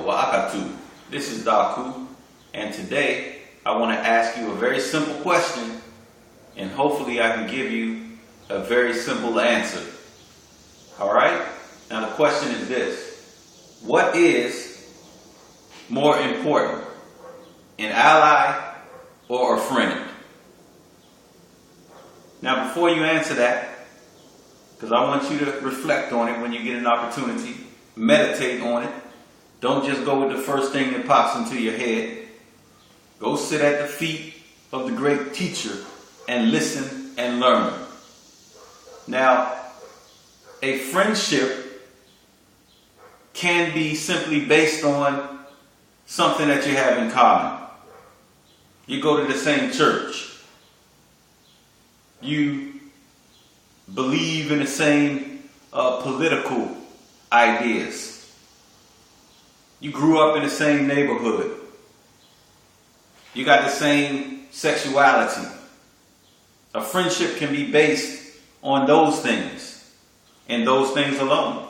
Wabarakatuh. This is Daku, and today I want to ask you a very simple question, and hopefully I can give you a very simple answer. Alright? Now the question is this: what is more important, an ally or a friend? Now before you answer that, because I want you to reflect on it when you get an opportunity, meditate on it. Don't just go with the first thing that pops into your head. Go sit at the feet of the great teacher and listen and learn. Now, a friendship can be simply based on something that you have in common. You go to the same church. You believe in the same political ideas. You grew up in the same neighborhood. You got the same sexuality. A friendship can be based on those things and those things alone.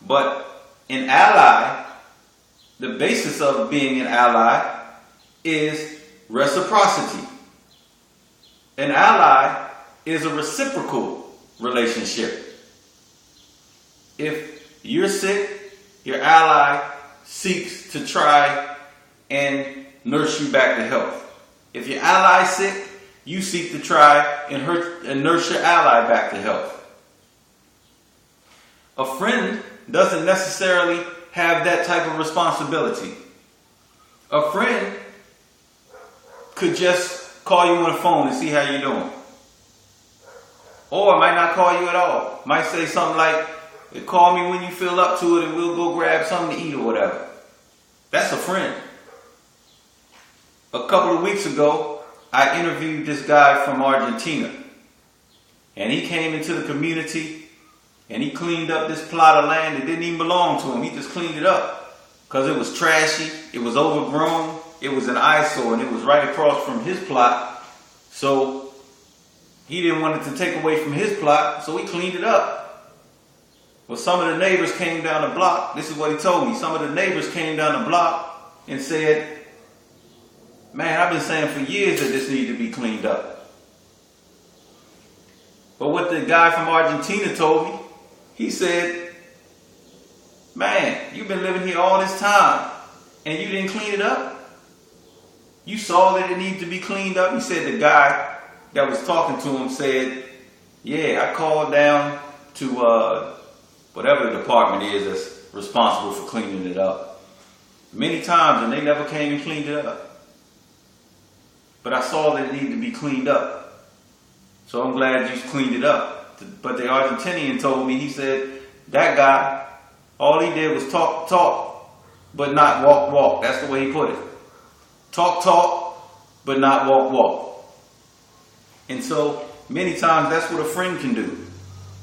But an ally, the basis of being an ally is reciprocity. An ally is a reciprocal relationship. If you're sick, your ally seeks to try and nurse you back to health. If your ally is sick, you seek to try and nurse your ally back to health. A friend doesn't necessarily have that type of responsibility. A friend could just call you on the phone and see how you're doing. Or might not call you at all. Might say something like, call me when you feel up to it and we'll go grab something to eat or whatever. That's a friend. A couple of weeks ago, I interviewed this guy from Argentina. And he came into the community and he cleaned up this plot of land that didn't even belong to him. He just cleaned it up because it was trashy, it was overgrown, it was an eyesore, and it was right across from his plot. So he didn't want it to take away from his plot, so he cleaned it up. Well, some of the neighbors came down the block. This is what he told me. Some of the neighbors came down the block and said, man, I've been saying for years that this needs to be cleaned up. But what the guy from Argentina told me, he said, man, you've been living here all this time and you didn't clean it up? You saw that it needed to be cleaned up? He said the guy that was talking to him said, yeah, I called down to whatever the department is that's responsible for cleaning it up many times, and they never came and cleaned it up. But I saw that it needed to be cleaned up. So I'm glad you cleaned it up. But the Argentinian told me, he said, that guy, all he did was talk, but not walk. That's the way he put it. Talk, but not walk. And so many times that's what a friend can do.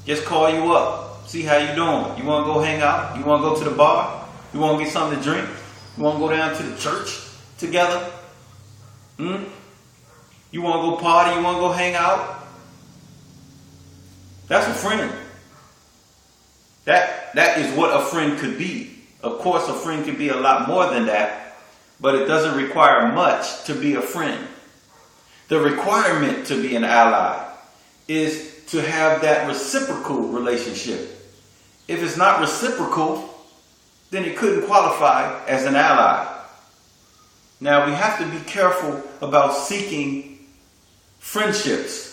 Just call you up. See how you doing. You want to go hang out? You want to go to the bar? You want to get something to drink? You want to go down to the church together? You want to go party? You want to go hang out? That's a friend. That is what a friend could be. Of course, a friend can be a lot more than that, but it doesn't require much to be a friend. The requirement to be an ally is to have that reciprocal relationship. If it's not reciprocal, then it couldn't qualify as an ally. Now, we have to be careful about seeking friendships.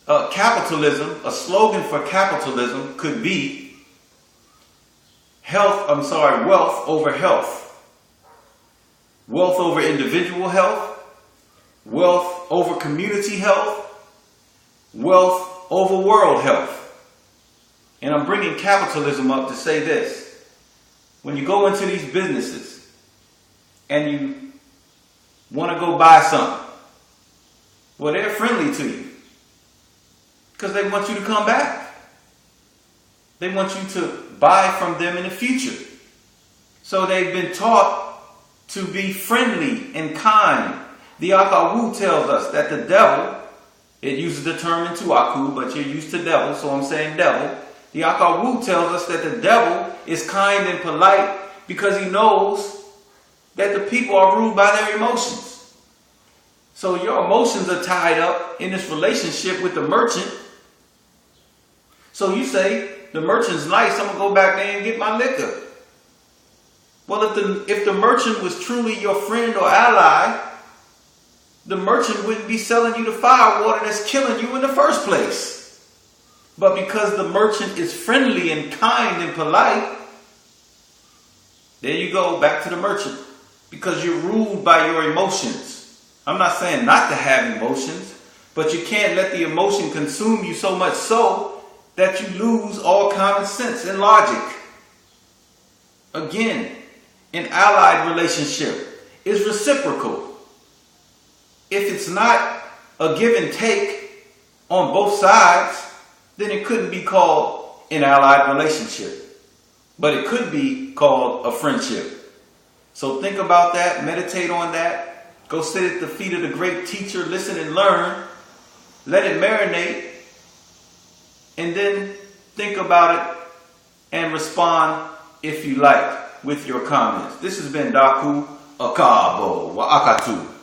Capitalism, a slogan for capitalism could be wealth over health. Wealth over individual health. Wealth over community health. Wealth over world health. And I'm bringing capitalism up to say this. When you go into these businesses and you want to go buy something, well, they're friendly to you because they want you to come back. They want you to buy from them in the future. So they've been taught to be friendly and kind. The Akawu tells us that the devil, it uses the term in Tuaku, but you're used to devil, so I'm saying devil. The Akawu tells us that the devil is kind and polite because he knows that the people are ruled by their emotions. So your emotions are tied up in this relationship with the merchant. So you say, the merchant's nice, I'm going to go back there and get my liquor. Well, if the merchant was truly your friend or ally, the merchant wouldn't be selling you the firewater that's killing you in the first place. But because the merchant is friendly and kind and polite, there you go, back to the merchant. Because you're ruled by your emotions. I'm not saying not to have emotions, but you can't let the emotion consume you so much so that you lose all common sense and logic. Again, an allied relationship is reciprocal. If it's not a give and take on both sides, then it couldn't be called an allied relationship. But it could be called a friendship. So think about that, meditate on that, go sit at the feet of the great teacher, listen and learn, let it marinate, and then think about it and respond if you like with your comments. This has been Daku Akabo wa Akatu.